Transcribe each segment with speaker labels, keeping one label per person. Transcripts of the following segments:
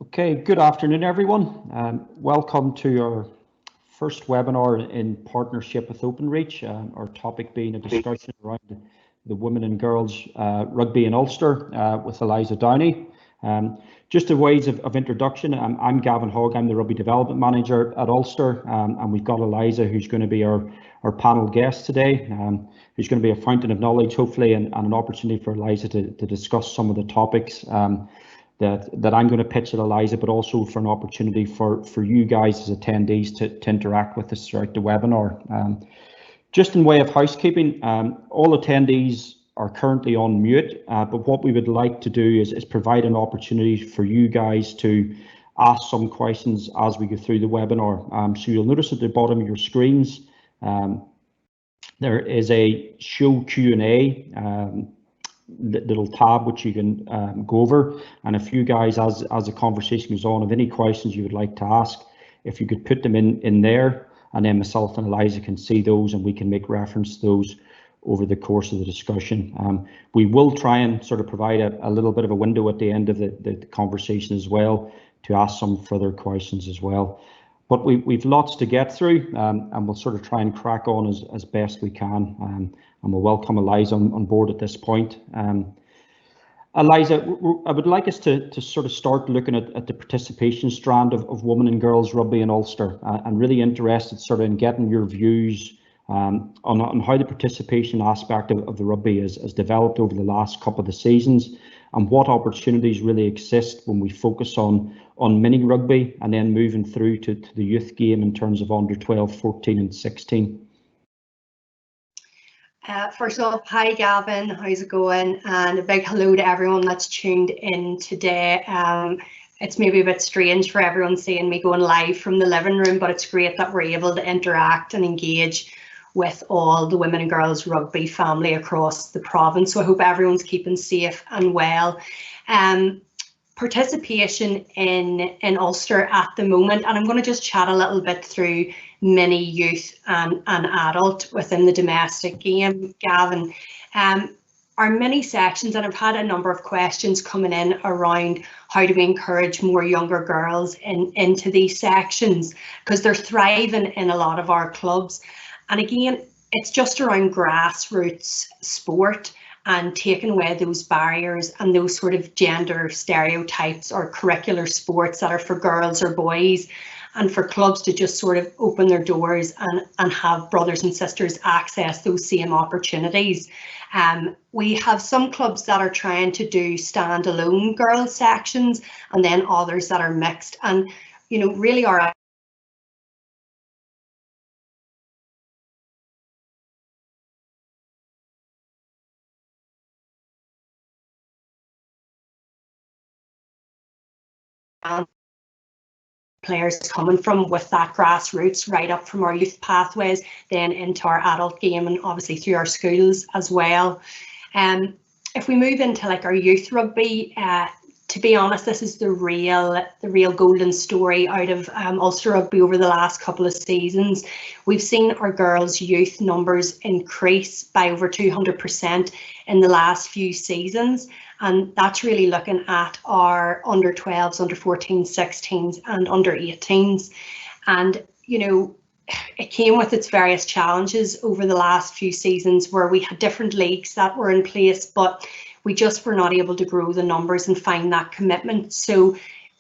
Speaker 1: Okay, good afternoon, everyone. Welcome to our first webinar in partnership with Openreach. Our topic being a discussion around the women and girls rugby in Ulster with Eliza Downey. Just a ways of introduction, I'm Gavin Hogg, I'm the Rugby Development Manager at Ulster, and we've got Eliza who's going to be our panel guest today, who's going to be a fountain of knowledge, hopefully, and an opportunity for Eliza to discuss some of the topics that I'm going to pitch at Eliza, but also for an opportunity for you guys as attendees to interact with us throughout the webinar. Just in way of housekeeping, all attendees are currently on mute, but what we would like to do is provide an opportunity for you guys to ask some questions as we go through the webinar. So you'll notice at the bottom of your screens, there is a show Q&A little tab which you can go over, and if you guys, as the conversation goes on, have any questions you would like to ask, if you could put them in there, and then myself and Eliza can see those and we can make reference to those over the course of the discussion. We will try and sort of provide a little bit of a window at the end of the conversation as well to ask some further questions as well. But we've lots to get through, and we'll sort of try and crack on as best we can, and we'll welcome Eliza on board at this point. Eliza, I would like us to sort of start looking at the participation strand of women and girls rugby in Ulster, and really interested sort of in getting your views on how the participation aspect of the rugby has developed over the last couple of seasons, and what opportunities really exist when we focus on mini rugby and then moving through to the youth game in terms of under 12, 14 and 16.
Speaker 2: First off, hi Gavin, how's it going? And a big hello to everyone that's tuned in today. It's maybe a bit strange for everyone seeing me going live from the living room, but it's great that we're able to interact and engage with all the women and girls rugby family across the province. So I hope everyone's keeping safe and well. Participation in Ulster at the moment, and I'm going to just chat a little bit through mini, youth and adult within the domestic game, Gavin. Our mini sections, and I've had a number of questions coming in around how do we encourage more younger girls into these sections, because they're thriving in a lot of our clubs. And again, it's just around grassroots sport and taking away those barriers and those sort of gender stereotypes or curricular sports that are for girls or boys, and for clubs to just sort of open their doors and have brothers and sisters access those same opportunities. We have some clubs that are trying to do standalone girls sections, and then others that are mixed, and you know, really our players coming from with that grassroots right up from our youth pathways then into our adult game, and obviously through our schools as well. If we move into like our youth rugby, to be honest, this is the real golden story out of Ulster Rugby over the last couple of seasons. We've seen our girls' youth numbers increase by over 200% in the last few seasons, and that's really looking at our under 12s, under 14s, 16s and under 18s. And you know, it came with its various challenges over the last few seasons, where we had different leagues that were in place, but we just were not able to grow the numbers and find that commitment. So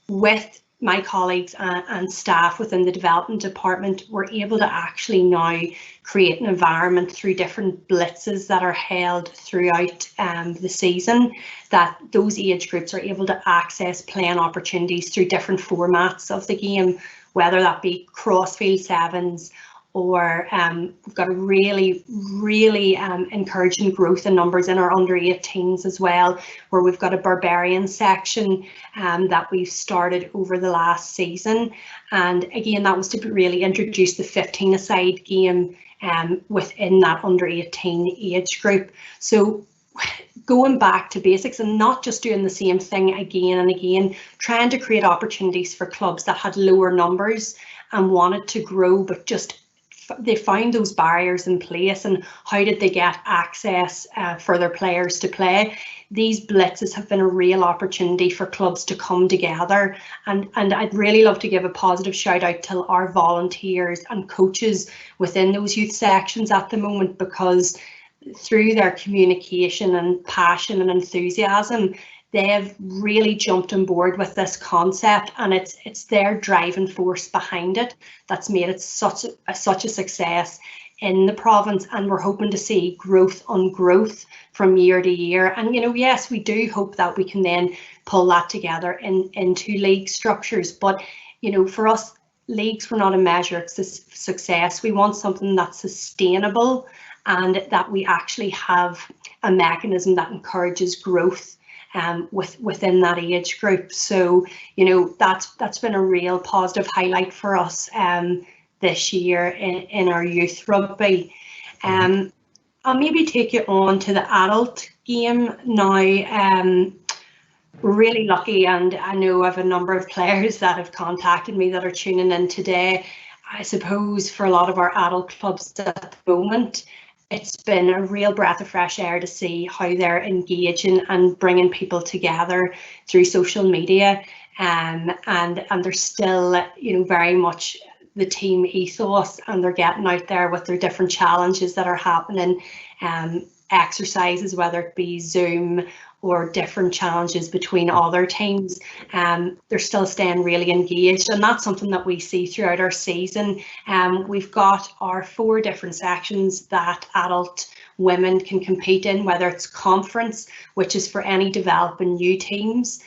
Speaker 2: with my colleagues and staff within the development department, we're able to actually now create an environment through different blitzes that are held throughout the season, that those age groups are able to access playing opportunities through different formats of the game, whether that be crossfield sevens, or we've got a really encouraging growth in numbers in our under 18s as well, where we've got a barbarian section that we've started over the last season. And again, that was to really introduce the 15-a-side game within that under 18 age group. So going back to basics and not just doing the same thing again and again, trying to create opportunities for clubs that had lower numbers and wanted to grow but just they found those barriers in place, and how did they get access for their players to play. These blitzes have been a real opportunity for clubs to come together, and I'd really love to give a positive shout out to our volunteers and coaches within those youth sections at the moment, because through their communication and passion and enthusiasm, they've really jumped on board with this concept, and it's their driving force behind it that's made it such a success in the province. And we're hoping to see growth on growth from year to year. And yes, we do hope that we can then pull that together into league structures. But for us, leagues were not a measure of success. We want something that's sustainable, and that we actually have a mechanism that encourages growth within that age group. So that's been a real positive highlight for us this year in our youth rugby. I'll maybe take you on to the adult game now. We're really lucky, and I know I have a number of players that have contacted me that are tuning in today. I suppose for a lot of our adult clubs at the moment, it's been a real breath of fresh air to see how they're engaging and bringing people together through social media, and they're still very much the team ethos, and they're getting out there with their different challenges that are happening, exercises, whether it be Zoom or different challenges between other teams. They're still staying really engaged, and that's something that we see throughout our season. We've got our 4 different sections that adult women can compete in, whether it's conference, which is for any developing new teams.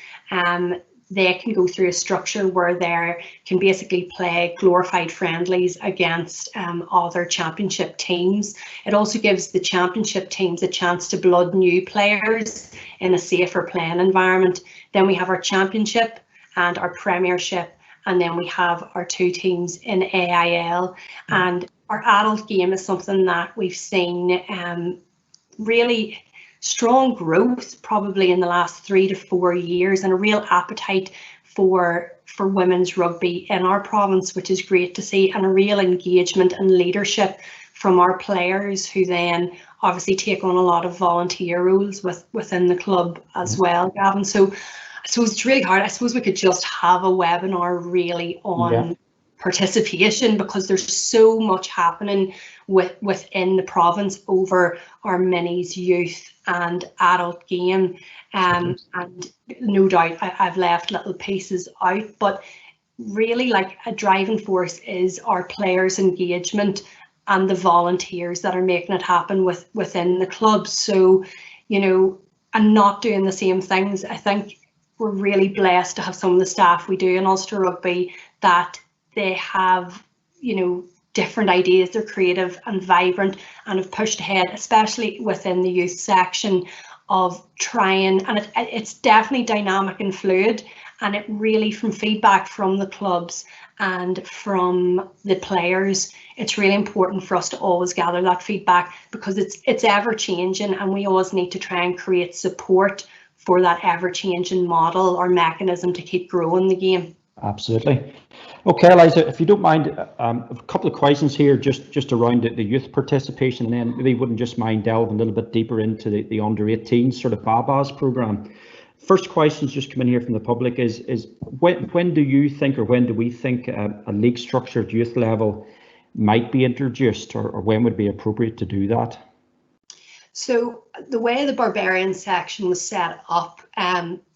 Speaker 2: They can go through a structure where they can basically play glorified friendlies against other championship teams. It also gives the championship teams a chance to blood new players in a safer playing environment. Then we have our championship and our premiership, and then we have our 2 teams in AIL. And our adult game is something that we've seen really strong growth probably in the last 3 to 4 years, and a real appetite for women's rugby in our province, which is great to see, and a real engagement and leadership from our players, who then obviously take on a lot of volunteer roles within the club as well, Gavin. So I suppose it's really hard. I suppose we could just have a webinar really on participation, because there's so much happening within the province over our minis, youth and adult game, and no doubt I've left little pieces out, but really, like, a driving force is our players' engagement and the volunteers that are making it happen within the club. So and not doing the same things. I think we're really blessed to have some of the staff we do in Ulster Rugby that they have different ideas. They're creative and vibrant, and have pushed ahead, especially within the youth section, of trying, and it's definitely dynamic and fluid, and it really, from feedback from the clubs and from the players, it's really important for us to always gather that feedback, because it's ever changing, and we always need to try and create support for that ever changing model or mechanism to keep growing the game.
Speaker 1: Absolutely. Okay, Eliza, if you don't mind, a couple of questions here just around the youth participation, and then maybe you wouldn't just mind delving a little bit deeper into the under-18 sort of Babas program. First questions just coming here from the public is when do you think, or when do we think a league structure at youth level might be introduced, or when would it be appropriate to do that?
Speaker 2: So the way the Barbarian section was set up,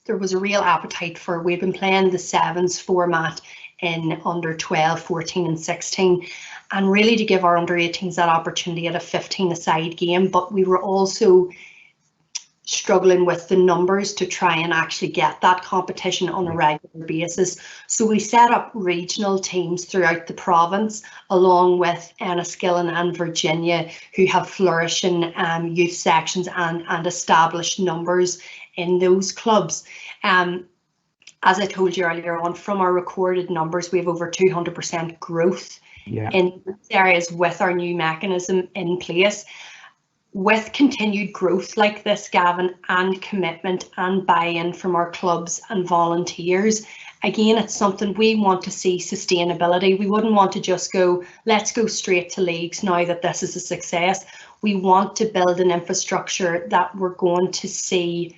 Speaker 2: there was a real appetite for, we've been playing the sevens format in under 12, 14 and 16, and really to give our under 18s that opportunity at a 15-a-side game. But we were also struggling with the numbers to try and actually get that competition on a regular basis. So we set up regional teams throughout the province, along with Enniskillen and Virginia, who have flourishing youth sections and established numbers in those clubs. As I told you earlier on, from our recorded numbers, we have over 200% growth in areas with our new mechanism in place. with continued growth like this, Gavin, and commitment and buy-in from our clubs and volunteers, again, it's something we want to see sustainability. We wouldn't want to just go, let's go straight to leagues now that this is a success. We want to build an infrastructure that we're going to see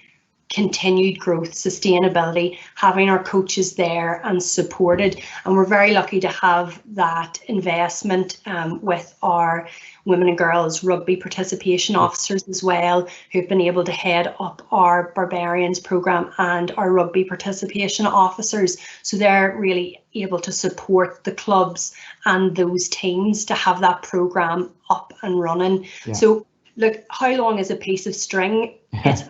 Speaker 2: continued growth, sustainability, having our coaches there and supported. And we're very lucky to have that investment with our women and girls rugby participation officers as well, who've been able to head up our Barbarians programme and our rugby participation officers. So they're really able to support the clubs and those teams to have that programme up and running. Yeah. So look, how long is a piece of string? It's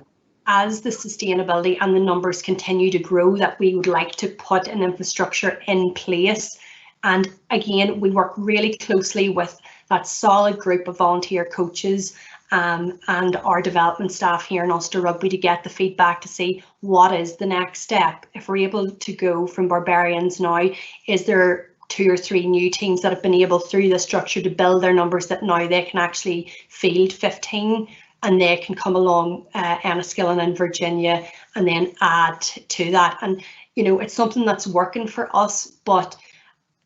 Speaker 2: as the sustainability and the numbers continue to grow that we would like to put an infrastructure in place. And again, we work really closely with that solid group of volunteer coaches and our development staff here in Ulster Rugby to get the feedback to see what is the next step. If we're able to go from Barbarians now, is there 2 or 3 new teams that have been able through the structure to build their numbers that now they can actually field 15? And they can come along Enniskillen and Virginia and then add to that. And, you know, it's something that's working for us, but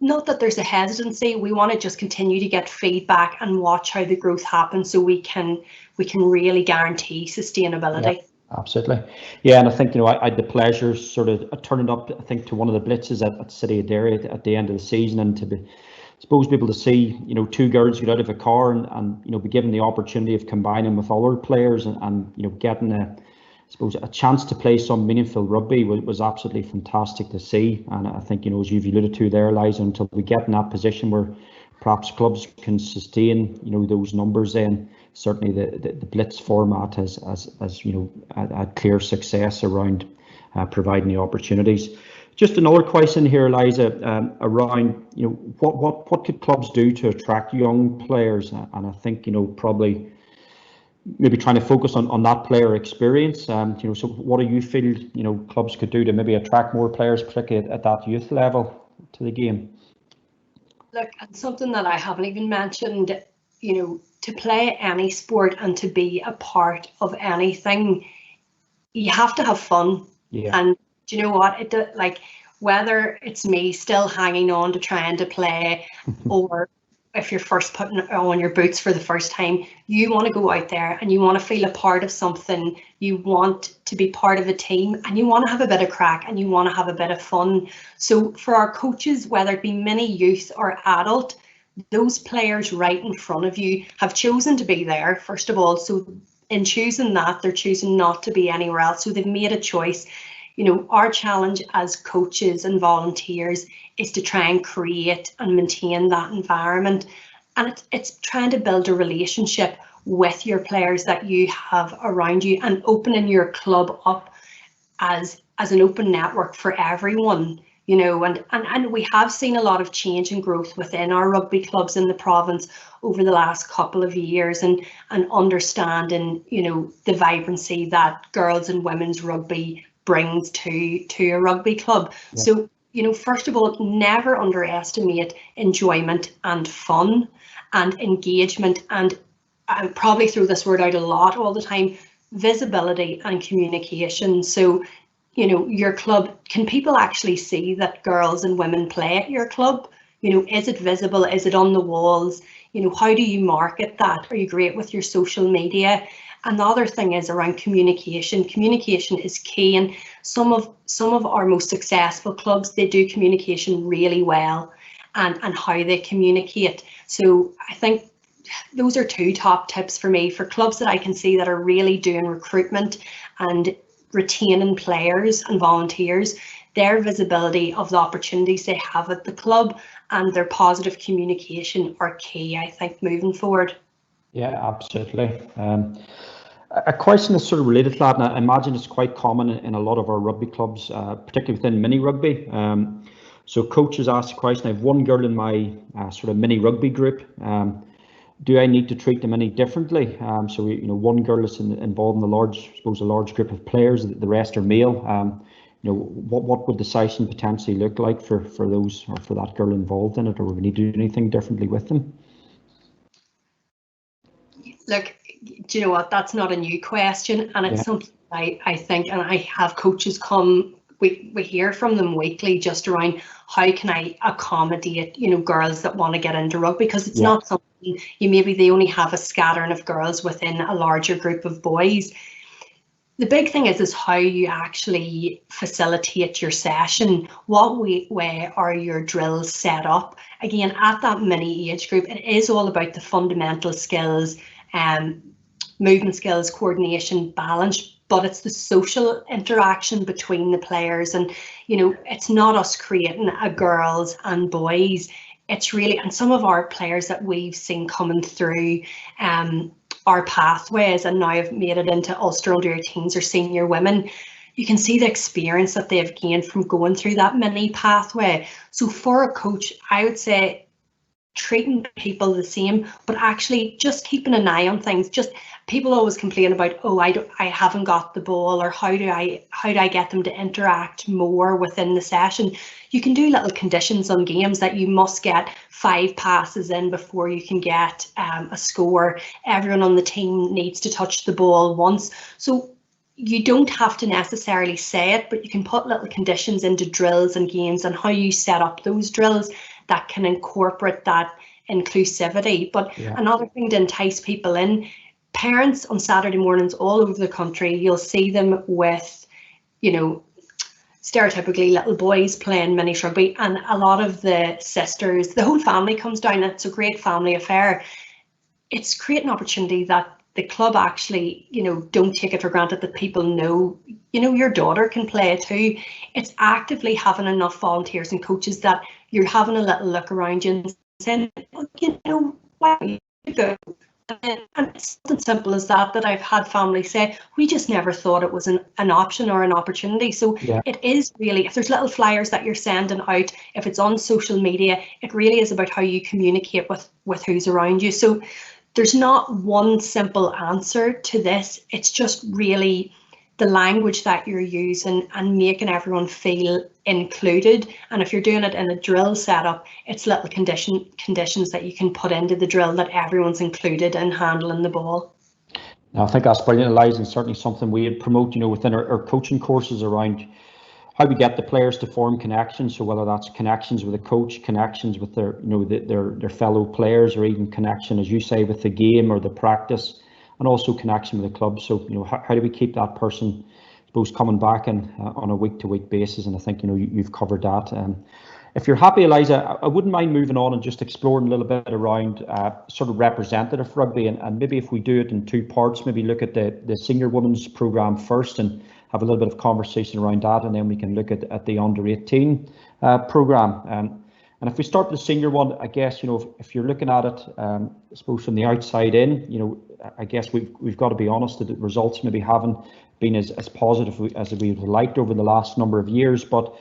Speaker 2: not that there's a hesitancy. We want to just continue to get feedback and watch how the growth happens so we can really guarantee sustainability.
Speaker 1: Yeah, absolutely. Yeah, and I think, you know, I had the pleasure sort of turning up, I think, to one of the blitzes at City of Derry at the end of the season, and to be able to see, you know, 2 girls get out of a car and you know, be given the opportunity of combining with other players and you know, getting a chance to play some meaningful rugby was absolutely fantastic to see. And I think, you know, as you've alluded to there, Eliza, until we get in that position where perhaps clubs can sustain, you know, those numbers, then certainly the blitz format has you know, a clear success around providing the opportunities. Just another question here, Eliza, around, you know, what could clubs do to attract young players? And I think, you know, probably maybe trying to focus on that player experience. You know, so what do you feel, you know, clubs could do to maybe attract more players, particularly at that youth level, to the game?
Speaker 2: Look, and something that I haven't even mentioned, you know, to play any sport and to be a part of anything, you have to have fun. Yeah. And do you know what? Like, whether it's me still hanging on to trying to play, or if you're first putting on your boots for the first time, you want to go out there and you want to feel a part of something. You want to be part of a team and you want to have a bit of crack and you want to have a bit of fun. So for our coaches, whether it be mini youth or adult, those players right in front of you have chosen to be there, first of all. So in choosing that, they're choosing not to be anywhere else. So they've made a choice. You know, our challenge as coaches and volunteers is to try and create and maintain that environment. And it's trying to build a relationship with your players that you have around you and opening your club up as an open network for everyone. You know, and we have seen a lot of change and growth within our rugby clubs in the province over the last couple of years, and understanding, you know, the vibrancy that girls and women's rugby brings to a rugby club. Yeah. So, you know, first of all, never underestimate enjoyment and fun and engagement, and I probably throw this word out a lot all the time, visibility and communication. So, you know, your club, can people actually see that girls and women play at your club? You know, is it visible? Is it on the walls? You know, how do you market that? Are you great with your social media? And the other thing is around communication. Communication is key, and some of our most successful clubs, they do communication really well, and how they communicate. So I think those are 2 top tips for me for clubs that I can see that are really doing recruitment and retaining players and volunteers. Their visibility of the opportunities they have at the club and their positive communication are key, I think, moving forward.
Speaker 1: Yeah, absolutely. A question that's sort of related to that, and I imagine it's quite common in a lot of our rugby clubs, particularly within mini rugby. So coaches ask the question, I have one girl in my sort of mini rugby group. Do I need to treat them any differently? So, you know, one girl is involved in a large group of players, the rest are male. You know, what would the session potentially look like for those, or for that girl involved in it, or would we need to do anything differently with them?
Speaker 2: Look, do you know what? That's not a new question, and it's
Speaker 1: Yeah.
Speaker 2: something I think, and I have coaches come. We hear from them weekly just around how can I accommodate, you know, girls that want to get into rugby, because it's not something maybe they only have a scattering of girls within a larger group of boys. The big thing is how you actually facilitate your session. What way are your drills set up? Again, at that mini age group, it is all about the fundamental skills, movement skills, coordination, balance, but it's the social interaction between the players. And, you know, it's not us creating a girls and boys. It's really, and some of our players that we've seen coming through our pathways and now have made it into Ulster under-18s or senior women, you can see the experience that they've gained from going through that mini pathway. So for a coach, I would say treating people the same, but actually just keeping an eye on things. Just people always complain about, oh, I haven't got the ball, or how do I get them to interact more within the session. You can do little conditions on games that you must get 5 passes in before you can get a score. Everyone on the team needs to touch the ball once. So you don't have to necessarily say it, but you can put little conditions into drills and games and how you set up those drills that can incorporate that inclusivity. But another thing to entice people in, parents on Saturday mornings all over the country, you'll see them with, you know, stereotypically little boys playing mini rugby, and a lot of the sisters, the whole family comes down. It's a great family affair. It's creating opportunity that the club actually, you know, don't take it for granted that people know, you know, your daughter can play it too. It's actively having enough volunteers and coaches that you're having a little look around you and saying, well, you know, why don't you go? And it's something simple as that I've had families say, we just never thought it was an option or an opportunity. So it is really, if there's little flyers that you're sending out, if it's on social media, it really is about how you communicate with who's around you. So there's not one simple answer to this. It's just really the language that you're using and making everyone feel included. And if you're doing it in a drill setup, it's little conditions that you can put into the drill that everyone's included in handling the ball.
Speaker 1: I think that's brilliant, Eliza, and certainly something we promote, you know, within our coaching courses around how we get the players to form connections. So whether that's connections with a coach, connections with their, you know, their fellow players, or even connection, as you say, with the game or the practice, and also connection with the club. So, you know, how do we keep that person, I suppose, coming back and on a week-to-week basis? And I think, you know, you've covered that. If you're happy, Eliza, I wouldn't mind moving on and just exploring a little bit around sort of representative rugby, and maybe if we do it in 2 parts, maybe look at the senior women's programme first and have a little bit of conversation around that, and then we can look at the under-18 programme. And if we start with the senior one, I guess, you know, if you're looking at it, I suppose from the outside in, you know, I guess we've got to be honest that the results maybe haven't been as positive as we would have liked over the last number of years. But,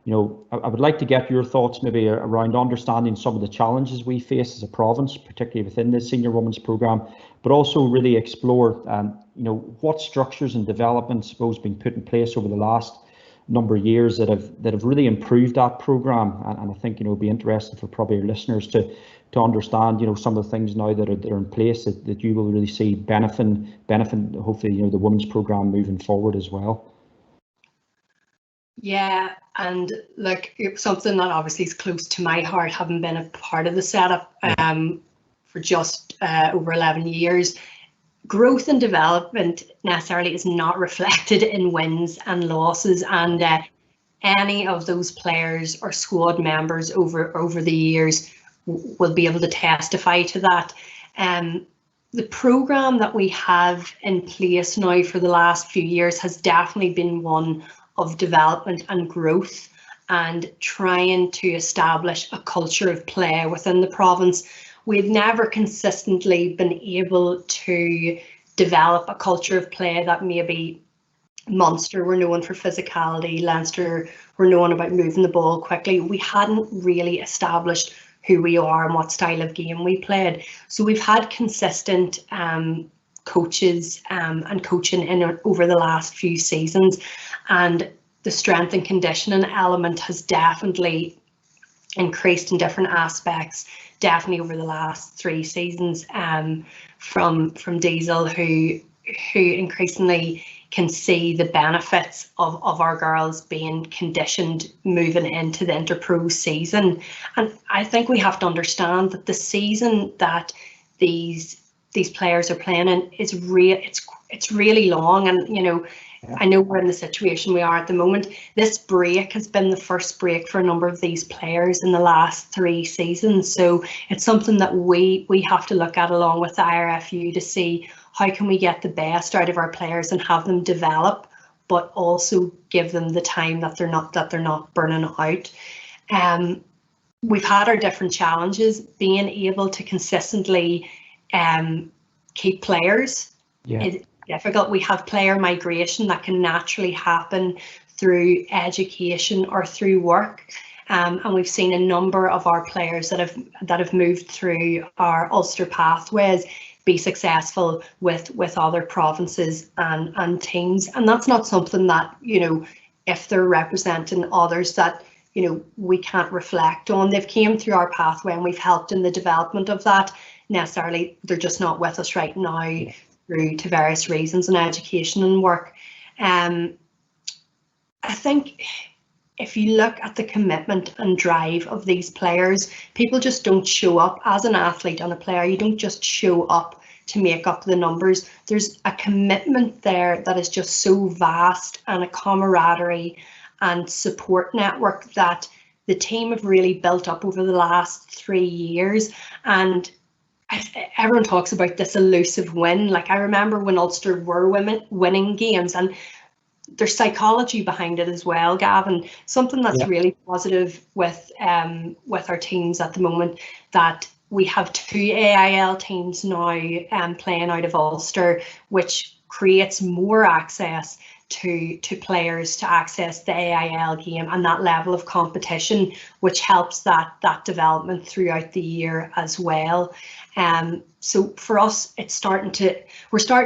Speaker 1: you know, I would like to get your thoughts maybe around understanding some of the challenges we face as a province, particularly within the senior women's programme, but also really explore, you know, what structures and developments, I suppose, been put in place over the last number of years that have really improved that programme. And I think, you know, it'd be interesting for probably your listeners to understand, you know, some of the things now that are in place that you will really see benefiting hopefully, you know, the women's programme moving forward as well.
Speaker 2: Yeah, and look, it's something that obviously is close to my heart, having been a part of the setup for just over 11 years. Growth and development necessarily is not reflected in wins and losses, and any of those players or squad members over the years will be able to testify to that. The programme that we have in place now for the last few years has definitely been one of development and growth, and trying to establish a culture of play within the province. We've never consistently been able to develop a culture of play that maybe Munster were known for physicality, Leinster were known about moving the ball quickly. We hadn't really established who we are and what style of game we played. So we've had consistent coaches and coaching in over the last few seasons, and the strength and conditioning element has definitely increased in different aspects, definitely over the last 3 seasons, from Diesel, who increasingly can see the benefits of our girls being conditioned moving into the Interpro season. And I think we have to understand that the season that these players are playing in is it's really long. And I know we're in the situation we are at the moment. This break has been the first break for a number of these players in the last 3 seasons. So it's something that we have to look at along with the IRFU to see how can we get the best out of our players and have them develop, but also give them the time that they're not burning out. We've had our different challenges. Being able to consistently keep players is difficult. We have player migration that can naturally happen through education or through work, and we've seen a number of our players that have moved through our Ulster pathways be successful with other provinces and teams. And that's not something that, if they're representing others, that we can't reflect on. They've came through our pathway and we've helped in the development of that. Necessarily they're just not with us right now through to various reasons in education and work. I think if you look at the commitment and drive of these players, people just don't show up. As an athlete and a player, you don't just show up to make up the numbers. There's a commitment there that is just so vast, and a camaraderie and support network that the team have really built up over the last 3 years. And everyone talks about this elusive win. Like, I remember when Ulster were winning games, and there's psychology behind it as well, Gavin. Something that's really positive with our teams at the moment, that we have 2 AIL teams now playing out of Ulster, which creates more access to players to access the AIL game and that level of competition, which helps that development throughout the year as well. So for us, we're starting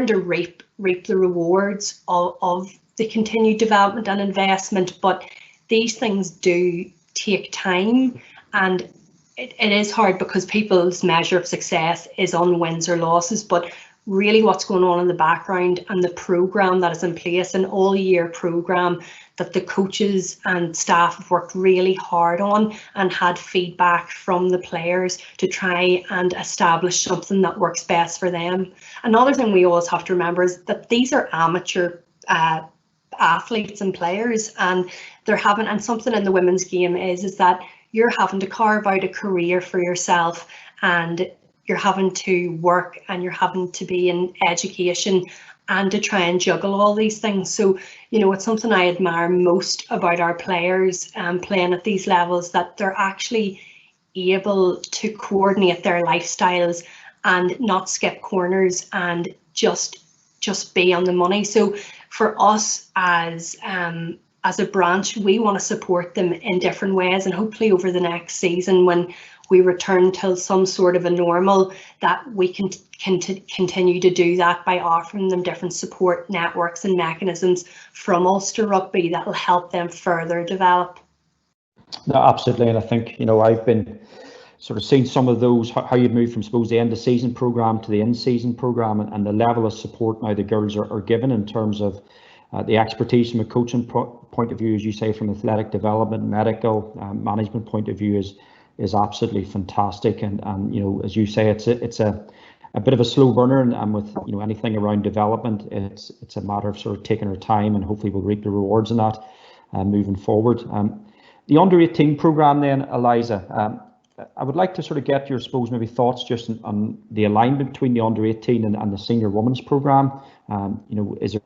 Speaker 2: to reap the rewards of the continued development and investment, but these things do take time, and it is hard because people's measure of success is on wins or losses. But really what's going on in the background and the programme that is in place, an all-year programme that the coaches and staff have worked really hard on and had feedback from the players to try and establish something that works best for them. Another thing we always have to remember is that these are amateur athletes and players, and and something in the women's game is that you're having to carve out a career for yourself, and you're having to work, and you're having to be in education and to try and juggle all these things. So, it's something I admire most about our players playing at these levels, that they're actually able to coordinate their lifestyles and not skip corners and just be on the money. So for us as a branch, we want to support them in different ways, and hopefully over the next season, when we return to some sort of a normal, that we can continue to do that by offering them different support networks and mechanisms from Ulster Rugby that will help them further develop.
Speaker 1: No, absolutely. And I think, I've been sort of seeing some of those, how you'd move from, suppose, the end of season programme to the in-season programme, and the level of support now the girls are given in terms of the expertise from a coaching point of view, as you say, from athletic development, medical management point of view is absolutely fantastic. And as you say, it's a bit of a slow burner, and with anything around development, it's a matter of sort of taking our time, and hopefully we'll reap the rewards in that moving forward. The under-18 programme then, Eliza, I would like to sort of get your, suppose, maybe thoughts just on the alignment between the under-18 and the senior women's programme. Is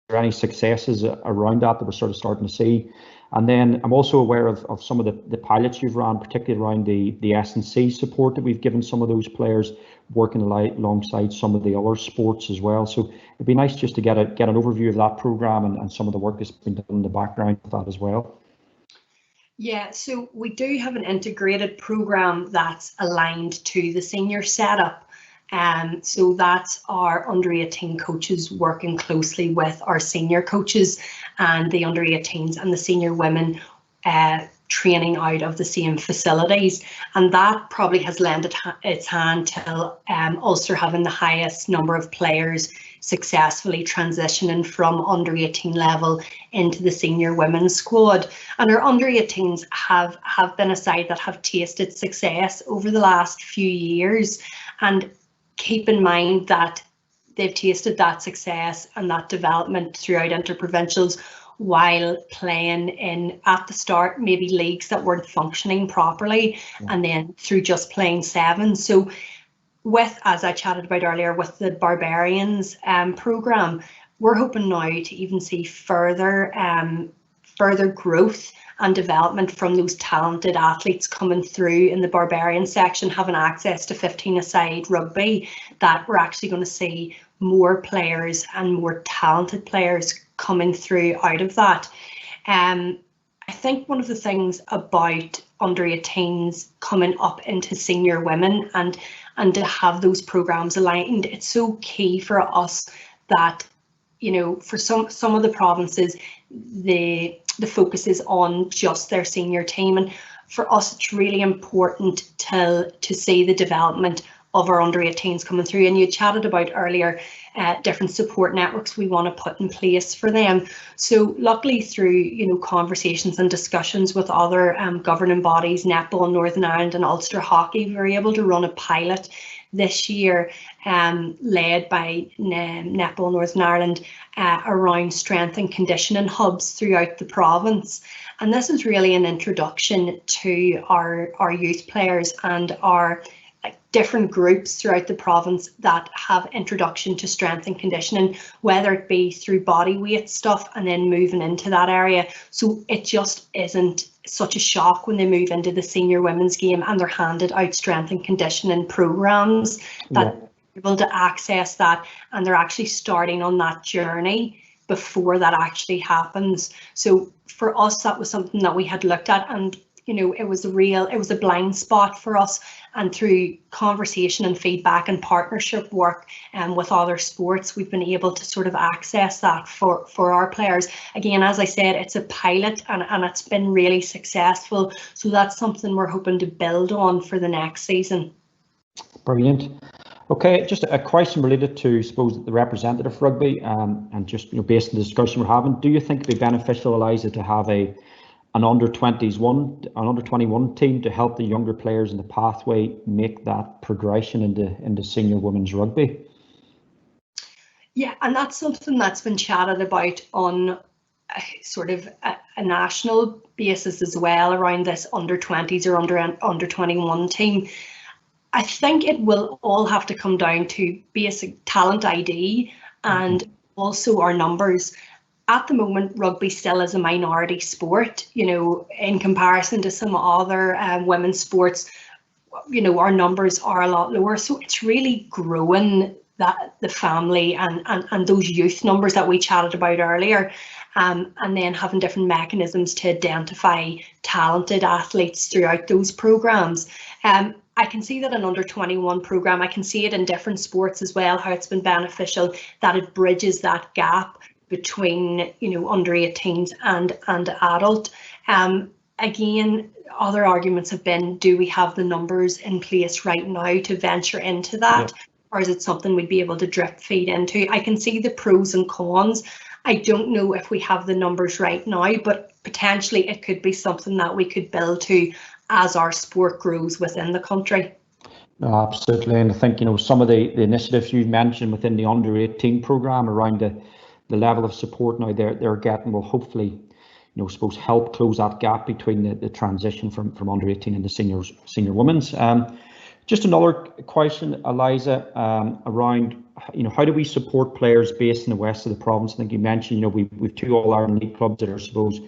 Speaker 1: there any successes around that we're sort of starting to see? And then I'm also aware of some of the pilots you've run, particularly around the S&C support that we've given some of those players, working alongside some of the other sports as well. So it'd be nice just to get an overview of that programme and some of the work that's been done in the background of that as well.
Speaker 2: Yeah, so we do have an integrated programme that's aligned to the senior setup. So that's our under-18 coaches working closely with our senior coaches, and the under-18s and the senior women training out of the same facilities, and that probably has lent its hand to Ulster having the highest number of players successfully transitioning from under 18 level into the senior women's squad. And our under 18s have been a side that have tasted success over the last few years, and keep in mind that they've tasted that success and that development throughout interprovincials while playing in, at the start, maybe leagues that weren't functioning properly, and then through just playing seven. So with, as I chatted about earlier, with the Barbarians programme, we're hoping now to even see further growth and development from those talented athletes coming through in the Barbarian section, having access to 15-a-side rugby, that we're actually going to see more players and more talented players coming through out of that. I think one of the things about under 18s coming up into senior women and to have those programs aligned, it's so key for us that, you know, for some of the provinces, the focus is on just their senior team, and for us it's really important to see the development of our under 18s coming through. And you chatted about earlier different support networks we want to put in place for them. So luckily, through, you know, conversations and discussions with other governing bodies, Netball Northern Ireland and Ulster Hockey, we were able to run a pilot this year led by Netball Northern Ireland around strength and conditioning hubs throughout the province. And this is really an introduction to our youth players and our different groups throughout the province that have introduction to strength and conditioning, whether it be through body weight stuff and then moving into that area. So it just isn't such a shock when they move into the senior women's game and they're handed out strength and conditioning programs, that they're able to access that, and they're actually starting on that journey before that actually happens. So for us, that was something that we had looked at, and you know, it was a blind spot for us, and through conversation and feedback and partnership work with other sports, we've been able to sort of access that for our players. Again, as I said, it's a pilot and it's been really successful. So that's something we're hoping to build on for the next season.
Speaker 1: Brilliant. Okay, just a question related to, I suppose, the representative rugby, and just, you know, based on the discussion we're having, do you think it'd be beneficial, Eliza, to have an under 21 team to help the younger players in the pathway make that progression into senior women's rugby? Yeah, and that's something that's been chatted about on sort of a national basis as well, around this under 20s or under 21 team. I think it will all have to come down to basic talent ID and also our numbers. At the moment, rugby still is a minority sport, you know, in comparison to some other women's sports. You know, our numbers are a lot lower, so it's really growing that the family and those youth numbers that we chatted about earlier, and then having different mechanisms to identify talented athletes throughout those programs. I can see that an under 21 program, I can see it in different sports as well, how it's been beneficial, that it bridges that gap between, you know, under 18s and adult. Again, other arguments have been, do we have the numbers in place right now to venture into that? Yeah. Or is it something we'd be able to drip feed into? I can see the pros and cons. I don't know if we have the numbers right now, but potentially it could be something that we could build to as our sport grows within the country. No, absolutely. And I think, you know, some of the initiatives you mentioned within the under 18 programme around the level of support now they're getting will hopefully, you know, suppose help close that gap between the transition from under 18 into senior women's. Just another question, Eliza, around, you know, how do we support players based in the west of the province? I think you mentioned, you know, we've two All-Ireland League clubs that are, I suppose,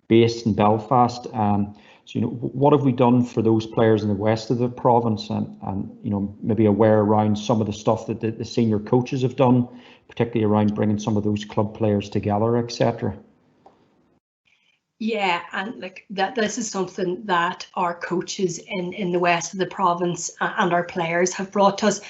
Speaker 1: based in Belfast. So, you know, what have we done for those players in the west of the province, and you know, maybe aware around some of the stuff that the senior coaches have done, particularly around bringing some of those club players together, etc. Yeah, and like that, this is something that our coaches in the west of the province and our players have brought to us.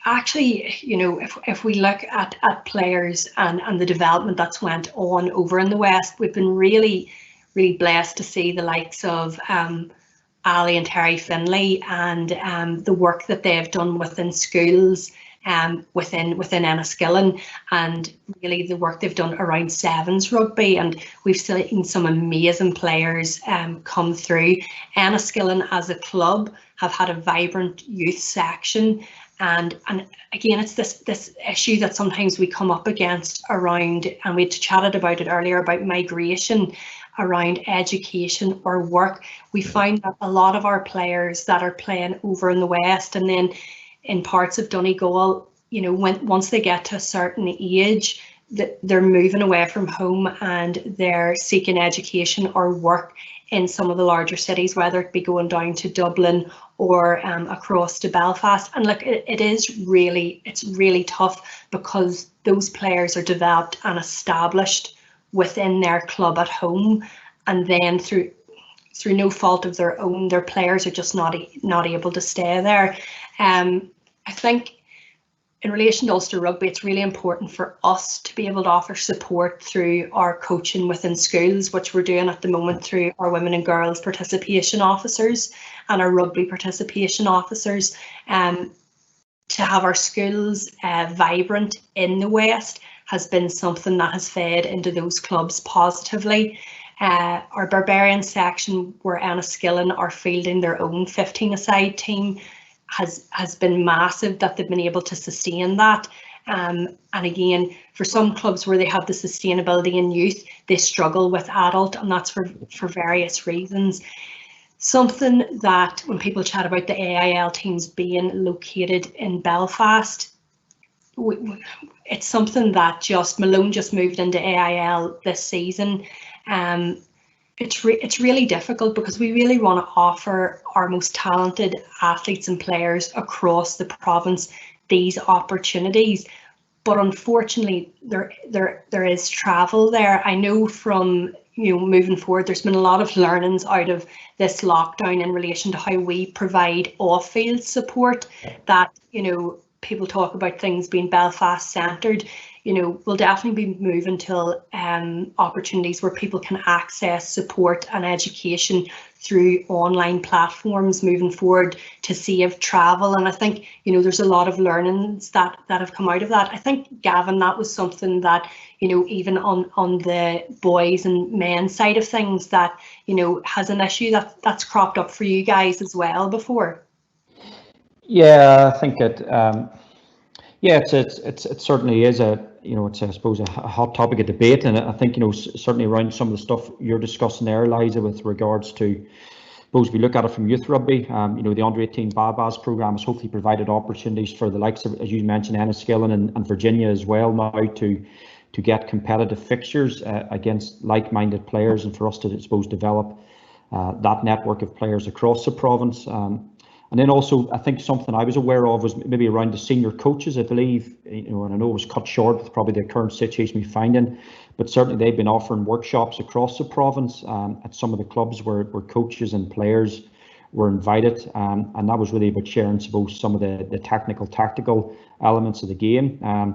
Speaker 1: Actually, you know, if we look at players and the development that's went on over in the west, we've been really
Speaker 2: really blessed to see the likes of Ali and Terry Finlay and the work that they've done within schools, within Enniskillen, and really the work they've done around sevens rugby. And we've seen some amazing players come through. Enniskillen as a club have had a vibrant youth section, and again, it's this issue that sometimes we come up against around, and we chatted about it earlier, about migration around education or work. We find that a lot of our players that are playing over in the West and then in parts of Donegal, you know, once they get to a certain age, that they're moving away from home and they're seeking education or work in some of the larger cities, whether it be going down to Dublin or across to Belfast. And look, it's really tough, because those players are developed and established within their club at home, and then through no fault of their own, their players are just not able to stay there. I think in relation to Ulster Rugby, it's really important for us to be able to offer support through our coaching within schools, which we're doing at the moment through our women and girls participation officers and our rugby participation officers. To have our schools vibrant in the West has been something that has fed into those clubs positively. Our Barbarian section, where Enniskillen are fielding their own 15-a-side team, has been massive that they've been able to sustain that. And again, for some clubs where they have the sustainability in youth, they struggle with adult, and that's for various reasons. Something that when people chat about the AIL teams being located in Belfast, it's something that Malone just moved into AIL this season. It's really difficult, because we really want to offer our most talented athletes and players across the province these opportunities, but unfortunately there is travel there. I know from, you know, moving forward, there's been a lot of learnings out of this lockdown in relation to how we provide off-field support. That, you know, people talk about things being Belfast centred. You know, we'll definitely be moving to opportunities where people can access support and education through online platforms moving forward to save travel. And I think, you know, there's a lot of learnings that have come out of that. I think, Gavin, that was something that, you know, even on the boys and men side of things, that, you know, has an issue that's cropped up for you guys as well before.
Speaker 1: Yeah, I think it. Yeah, it certainly is it's I suppose a hot topic of debate, and I think, you know, certainly around some of the stuff you're discussing there, Eliza, with regards to, I suppose, if we look at it from youth rugby, you know, the under-18 Bad program has hopefully provided opportunities for the likes of, as you mentioned, Enniskillen and Virginia as well now to get competitive fixtures against like-minded players, and for us to, I suppose, develop that network of players across the province. And then also, I think something I was aware of was maybe around the senior coaches, I believe, you know, and I know it was cut short with probably the current situation we find in, but certainly they've been offering workshops across the province at some of the clubs where coaches and players were invited, and that was really about sharing, I suppose, some of the tactical elements of the game. And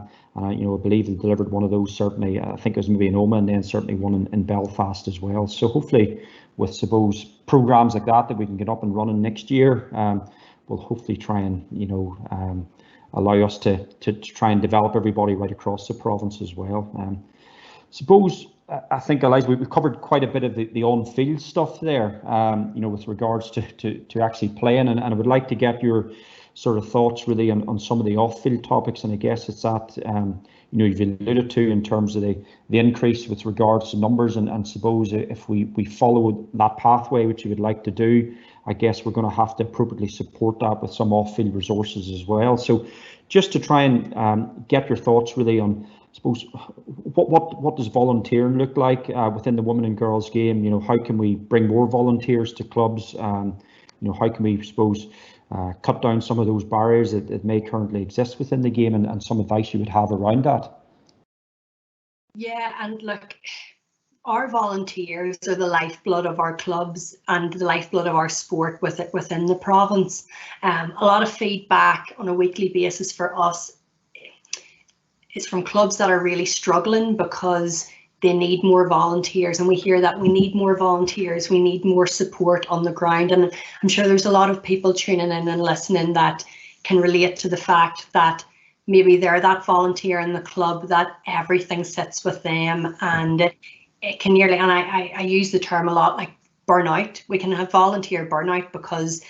Speaker 1: you know, I believe they delivered one of those, certainly. I think it was maybe in Oma, and then certainly one in Belfast as well. So hopefully, with, suppose, programs like that we can get up and running next year, will hopefully try and, you know, allow us to try and develop everybody right across the province as well. Suppose, I think, Eliza, we've covered quite a bit of the on-field stuff there, you know, with regards to actually playing, and I would like to get your sort of thoughts really on some of the off-field topics. And I guess it's that, you know, you've alluded to in terms of the increase with regards to numbers, and suppose if we follow that pathway, which you would like to do, I guess we're going to have to appropriately support that with some off-field resources as well. So just to try and get your thoughts really on, I suppose, what does volunteering look like within the women and girls game? You know, how can we bring more volunteers to clubs? You know, how can we, I suppose, cut down some of those barriers that may currently exist within the game, and some advice you would have around that?
Speaker 2: Yeah, and look, our volunteers are the lifeblood of our clubs and the lifeblood of our sport within the province. A lot of feedback on a weekly basis for us is from clubs that are really struggling because they need more volunteers, and we hear that we need more volunteers, we need more support on the ground. And I'm sure there's a lot of people tuning in and listening that can relate to the fact that maybe they're that volunteer in the club that everything sits with them, and it can nearly, and I use the term a lot, like burnout. We can have volunteer burnout because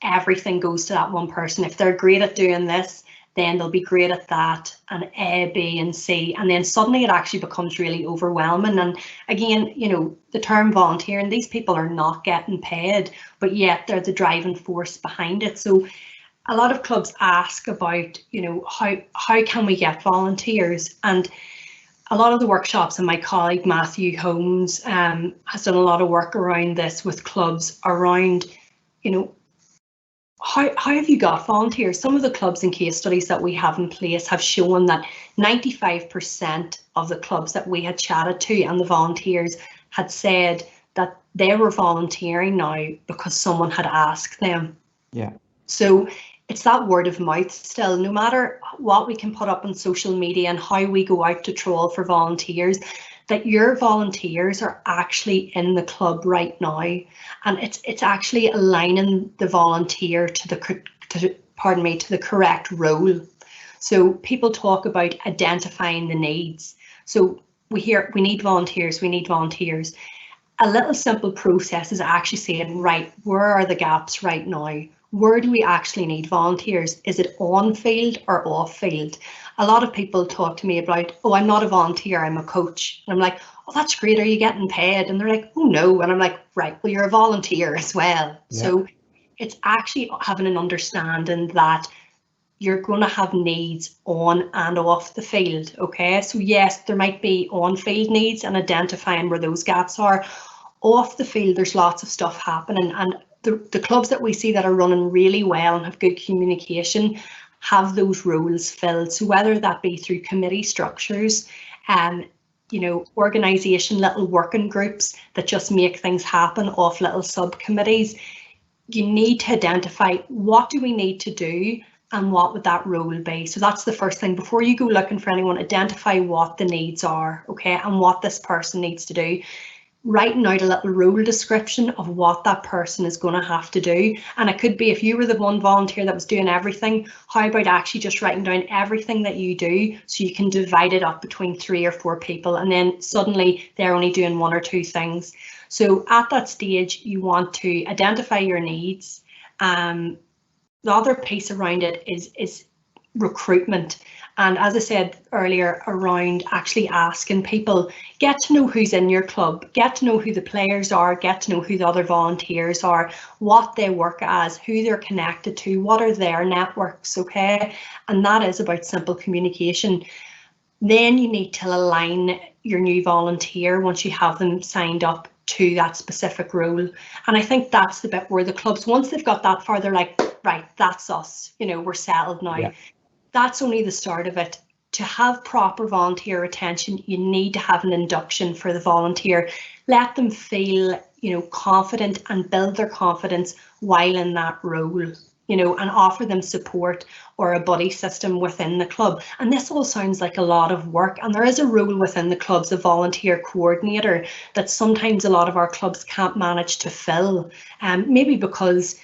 Speaker 2: everything goes to that one person. If they're great at doing this, then they'll be great at that, and A, B, and C, and then suddenly it actually becomes really overwhelming. And again, you know, the term volunteering, these people are not getting paid, but yet they're the driving force behind it. So a lot of clubs ask about, you know, how can we get volunteers? And a lot of the workshops, and my colleague Matthew Holmes has done a lot of work around this with clubs around, you know, how have you got volunteers? Some of the clubs and case studies that we have in place have shown that 95% of the clubs that we had chatted to and the volunteers had said that they were volunteering now because someone had asked them.
Speaker 1: Yeah.
Speaker 2: So it's that word of mouth still, no matter what we can put up on social media and how we go out to troll for volunteers, that your volunteers are actually in the club right now, and it's actually aligning the volunteer to the correct role. So people talk about identifying the needs. So we hear we need volunteers, we need volunteers. A little simple process is actually saying, right, where are the gaps right now? Where do we actually need volunteers? Is it on field or off field? A lot of people talk to me about, oh, I'm not a volunteer, I'm a coach. And I'm like, oh, that's great. Are you getting paid? And they're like, oh, no. And I'm like, right, well, you're a volunteer as well. Yeah. So it's actually having an understanding that you're going to have needs on and off the field. OK, so yes, there might be on field needs and identifying where those gaps are. Off the field, there's lots of stuff happening, and the clubs that we see that are running really well and have good communication have those roles filled. So whether that be through committee structures and, you know, organisation, little working groups that just make things happen off little subcommittees, you need to identify what do we need to do and what would that role be. So that's the first thing. Before you go looking for anyone, identify what the needs are, okay, and what this person needs to do. Writing out a little role description of what that person is going to have to do. And it could be, if you were the one volunteer that was doing everything, how about actually just writing down everything that you do so you can divide it up between 3 or 4 people, and then suddenly they're only doing 1 or 2 things. So at that stage, you want to identify your needs. The other piece around it is recruitment. And as I said earlier, around actually asking people, get to know who's in your club, get to know who the players are, get to know who the other volunteers are, what they work as, who they're connected to, what are their networks, okay? And that is about simple communication. Then you need to align your new volunteer once you have them signed up to that specific role. And I think that's the bit where the clubs, once they've got that far, they're like, right, that's us, you know, we're settled now. Yeah. That's only the start of it. To have proper volunteer retention, you need to have an induction for the volunteer. Let them feel, you know, confident and build their confidence while in that role, you know, and offer them support or a buddy system within the club. And this all sounds like a lot of work. And there is a role within the clubs, a volunteer coordinator, that sometimes a lot of our clubs can't manage to fill, maybe because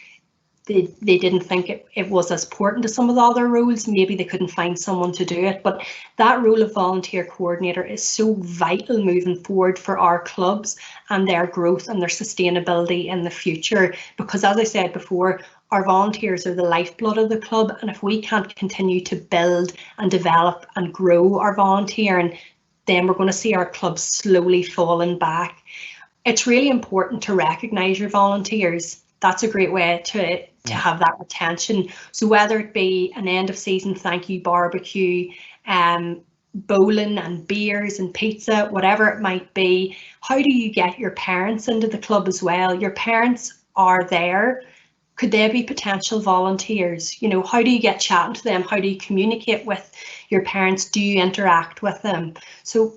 Speaker 2: they didn't think it was as important as some of the other roles. Maybe they couldn't find someone to do it, but that role of volunteer coordinator is so vital moving forward for our clubs and their growth and their sustainability in the future. Because as I said before, our volunteers are the lifeblood of the club, and if we can't continue to build and develop and grow our volunteering, then we're going to see our clubs slowly falling back. It's really important to recognise your volunteers. That's a great way to have that retention. So whether it be an end of season thank you barbecue, bowling and beers and pizza, whatever it might be, how do you get your parents into the club as well? Your parents are there. Could they be potential volunteers? You know, how do you get chatting to them? How do you communicate with your parents? Do you interact with them? So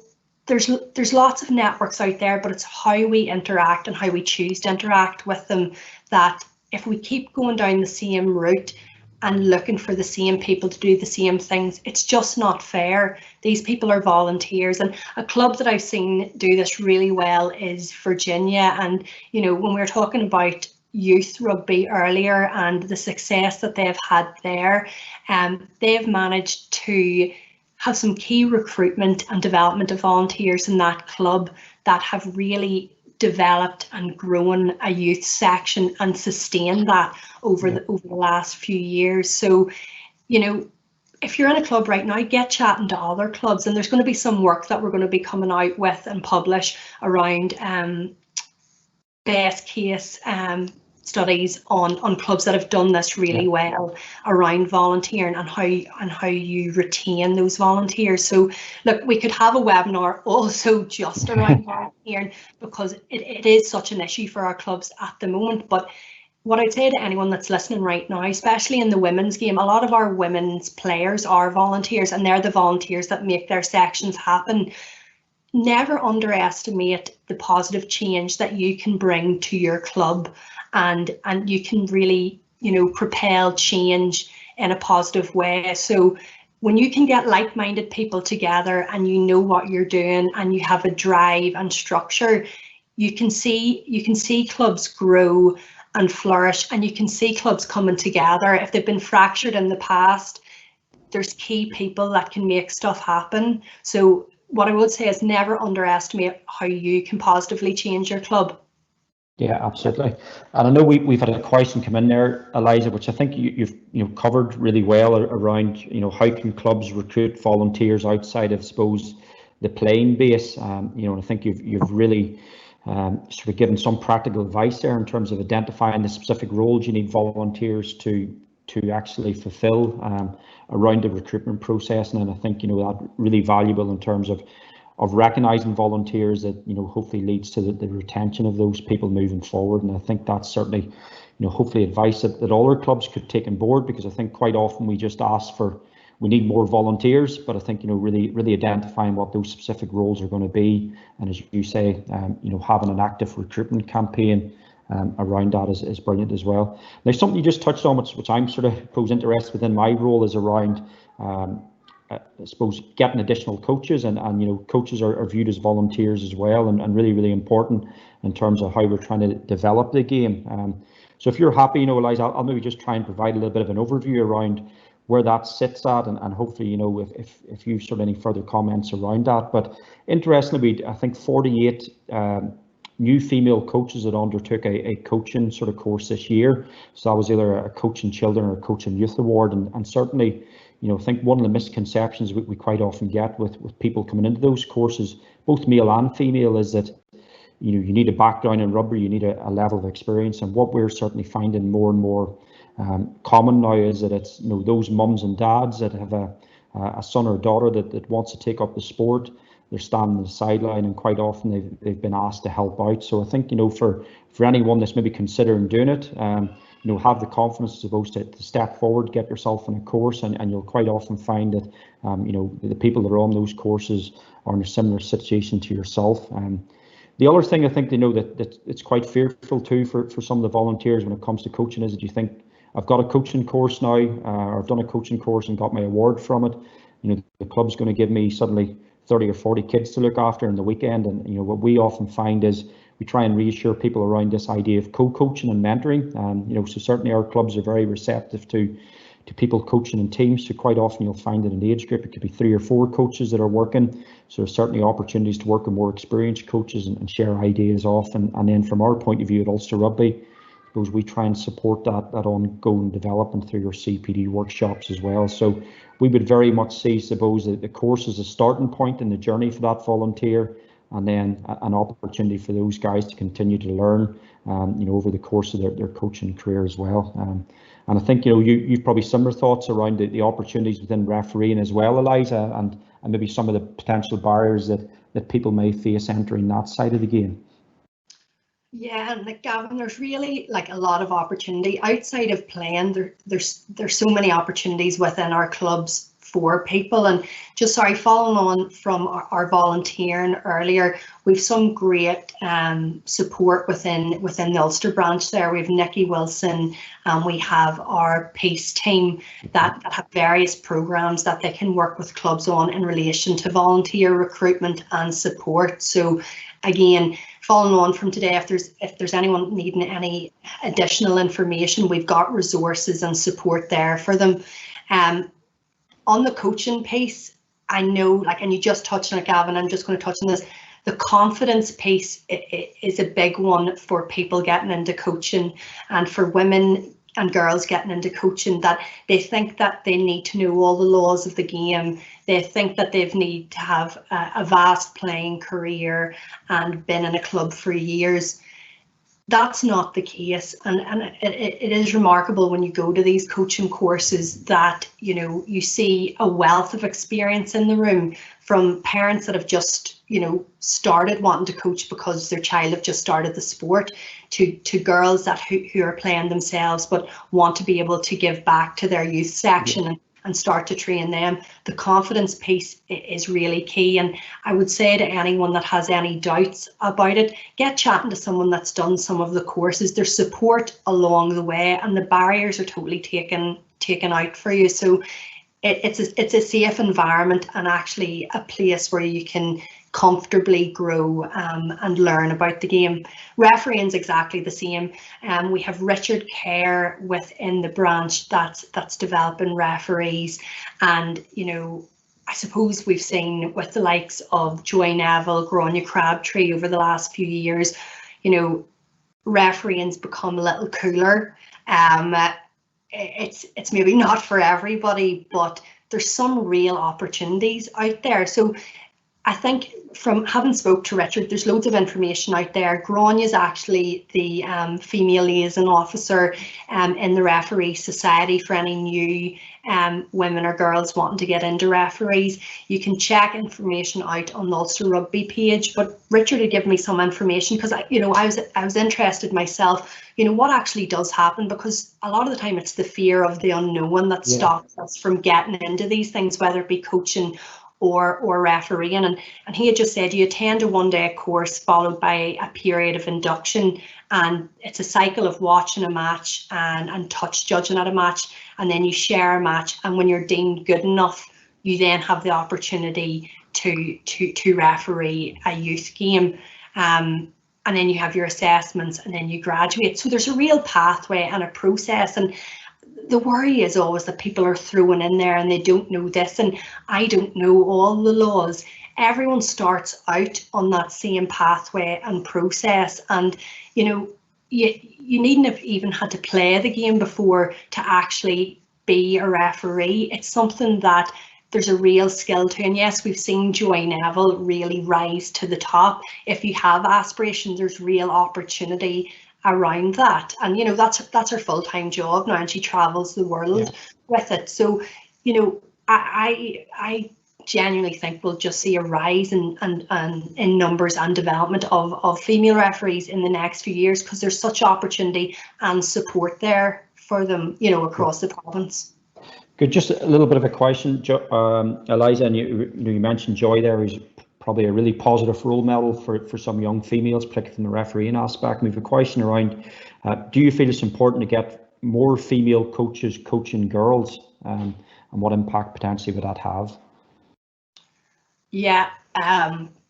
Speaker 2: there's lots of networks out there, but it's how we interact and how we choose to interact with them that if we keep going down the same route, and looking for the same people to do the same things. It's just not fair. These people are volunteers, and a club that I've seen do this really well is Virginia. And when we were talking about youth rugby earlier and the success that they've had there, they've managed to have some key recruitment and development of volunteers in that club that have really developed and grown a youth section and sustained that over the last few years. So, if you're in a club right now, get chatting to other clubs, and there's going to be some work that we're going to be coming out with and publish around best case studies on clubs that have done this really well around volunteering and how you retain those volunteers. So look, we could have a webinar also just around volunteering, because it is such an issue for our clubs at the moment. But what I'd say to anyone that's listening right now, especially in the women's game, a lot of our women's players are volunteers, and they're the volunteers that make their sections happen. Never underestimate the positive change that you can bring to your club, and you can really, propel change in a positive way. So when you can get like-minded people together and you know what you're doing and you have a drive and structure, you can see clubs grow and flourish, and you can see clubs coming together. If they've been fractured in the past, there's key people that can make stuff happen. So what I would say is never underestimate how you can positively change your club.
Speaker 1: Yeah, absolutely. And I know we've had a question come in there, Eliza, which I think you've covered really well around, how can clubs recruit volunteers outside of, I suppose, the playing base. And I think you've really sort of given some practical advice there in terms of identifying the specific roles you need volunteers to actually fulfill around the recruitment process. And I think that really valuable in terms of recognising volunteers that hopefully leads to the retention of those people moving forward. And I think that's certainly hopefully advice that all our clubs could take on board, because I think quite often we just ask for, we need more volunteers, but I think really identifying what those specific roles are going to be, and as you say, having an active recruitment campaign around that is brilliant as well. Now, something you just touched on, which I'm sort of interested within my role, is around I suppose getting additional coaches, and coaches are viewed as volunteers as well, and really important in terms of how we're trying to develop the game. So if you're happy, Eliza, I'll maybe just try and provide a little bit of an overview around where that sits at, and hopefully if you've sort of any further comments around that. But interestingly, I think 48 new female coaches that undertook a coaching sort of course this year. So that was either a coaching children or a coaching youth award, and certainly I think one of the misconceptions we quite often get with people coming into those courses, both male and female, is that you need a background in rugby, you need a level of experience. And what we're certainly finding more and more common now is that it's those mums and dads that have a son or daughter that wants to take up the sport. They're standing on the sideline, and quite often they've been asked to help out. So I think for anyone that's maybe considering doing it, have the confidence, I suppose, to step forward, get yourself in a course, and you'll quite often find that the people that are on those courses are in a similar situation to yourself. The other thing I think that it's quite fearful too for some of the volunteers when it comes to coaching is that you think, I've got a coaching course now, or I've done a coaching course and got my award from it. The club's going to give me suddenly 30 or 40 kids to look after in the weekend. And what we often find is we try and reassure people around this idea of co-coaching and mentoring. So certainly our clubs are very receptive to people coaching in teams. So quite often you'll find that in the age group it could be 3 or 4 coaches that are working. So there's certainly opportunities to work with more experienced coaches and share ideas off. And then from our point of view at Ulster Rugby, I suppose we try and support that ongoing development through your CPD workshops as well. So we would very much see, suppose, that the course is a starting point in the journey for that volunteer, and then an opportunity for those guys to continue to learn, over the course of their coaching career as well. And I think you've probably similar thoughts around the opportunities within refereeing as well, Eliza, and maybe some of the potential barriers that people may face entering that side of the game.
Speaker 2: Yeah, and Gavin, there's really a lot of opportunity outside of playing. There's so many opportunities within our clubs for people. And just following on from our volunteering earlier, we've some great support within the Ulster branch there. We have Nikki Wilson, and we have our peace team that have various programs that they can work with clubs on in relation to volunteer recruitment and support. So again, following on from today, if there's anyone needing any additional information, we've got resources and support there for them. On the coaching piece, I know, and you just touched on it, Gavin, I'm just going to touch on this. The confidence piece is a big one for people getting into coaching, and for women and girls getting into coaching, that they think that they need to know all the laws of the game. They think that they need to have a vast playing career and been in a club for years. That's not the case, and it is remarkable when you go to these coaching courses that you see a wealth of experience in the room, from parents that have just started wanting to coach because their child have just started the sport, to girls who are playing themselves but want to be able to give back to their youth section and start to train them. The confidence piece is really key, and I would say to anyone that has any doubts about it, get chatting to someone that's done some of the courses. There's support along the way, and the barriers are totally taken out for you. So it's a safe environment, and actually a place where you can comfortably grow and learn about the game. Refereeing's exactly the same. We have Richard Kerr within the branch that's developing referees, and I suppose we've seen with the likes of Joy Neville, Grania Crabtree over the last few years, refereeing's become a little cooler. It's maybe not for everybody, but there's some real opportunities out there. So I think, from having spoke to Richard, there's loads of information out there. Grania is actually the female liaison officer in the Referee Society for any new women or girls wanting to get into referees. You can check information out on the Ulster Rugby page, but Richard had given me some information because I was interested myself, what actually does happen, because a lot of the time it's the fear of the unknown that stops us from getting into these things, whether it be coaching or refereeing. And he had just said you attend a one-day course followed by a period of induction, and it's a cycle of watching a match and touch judging at a match, and then you share a match, and when you're deemed good enough, you then have the opportunity to referee a youth game, and then you have your assessments, and then you graduate. So there's a real pathway and a process, and the worry is always that people are thrown in there and they don't know this, and I don't know all the laws. Everyone starts out on that same pathway and process, and you needn't have even had to play the game before to actually be a referee. It's something that there's a real skill to, and yes, we've seen Joy Neville really rise to the top. If you have aspirations, there's real opportunity around that, and that's her full-time job now, and she travels the world with it. So I genuinely think we'll just see a rise in numbers and development of female referees in the next few years, because there's such opportunity and support there for them across the province.
Speaker 1: Good. Just a little bit of a question, Eliza, and you mentioned Joy there, who's probably a really positive role model for some young females, particularly from the refereeing aspect. And we have a question around, do you feel it's important to get more female coaches coaching girls, and what impact potentially would that have?
Speaker 2: Yeah,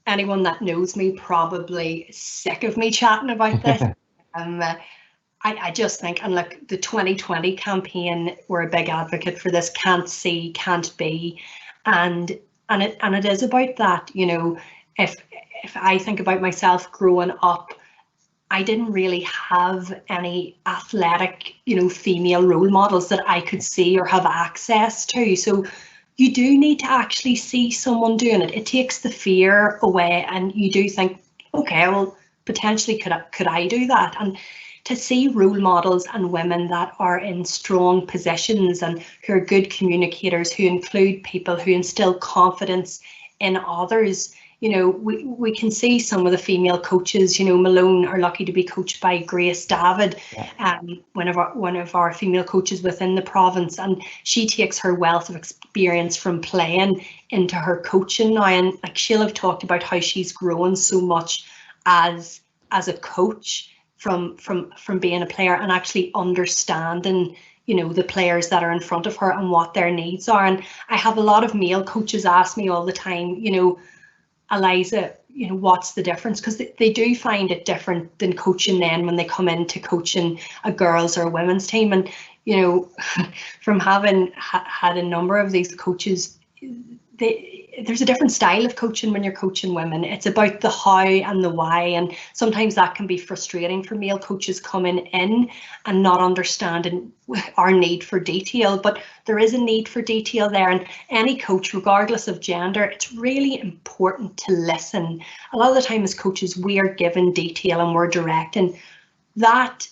Speaker 2: anyone that knows me probably is sick of me chatting about this. I just think, and look, the 2020 campaign, we're a big advocate for this, can't see, can't be, and it is about that. If I think about myself growing up, I didn't really have any athletic, female role models that I could see or have access to. So you do need to actually see someone doing it. It takes the fear away, and you do think, okay, well, potentially could I do that? And to see role models and women that are in strong positions and who are good communicators, who include people, who instill confidence in others, you know, we can see some of the female coaches, you know, Malone are lucky to be coached by Grace David, one of our female coaches within the province, and she takes her wealth of experience from playing into her coaching now, and like she'll have talked about how she's grown so much as a coach from being a player and actually understanding, you know, the players that are in front of her and what their needs are. And I have a lot of male coaches ask me all the time, you know, Eliza, you know, what's the difference? Because they do find it different than coaching then when they come into coaching a girls or a women's team. And, you know, from having had a number of these coaches, there's a different style of coaching when you're coaching women. It's about the how and the why, and sometimes that can be frustrating for male coaches coming in and not understanding our need for detail, but there is a need for detail there. And any coach, regardless of gender, it's really important to listen. A lot of the time as coaches, we are given detail and we're directing. That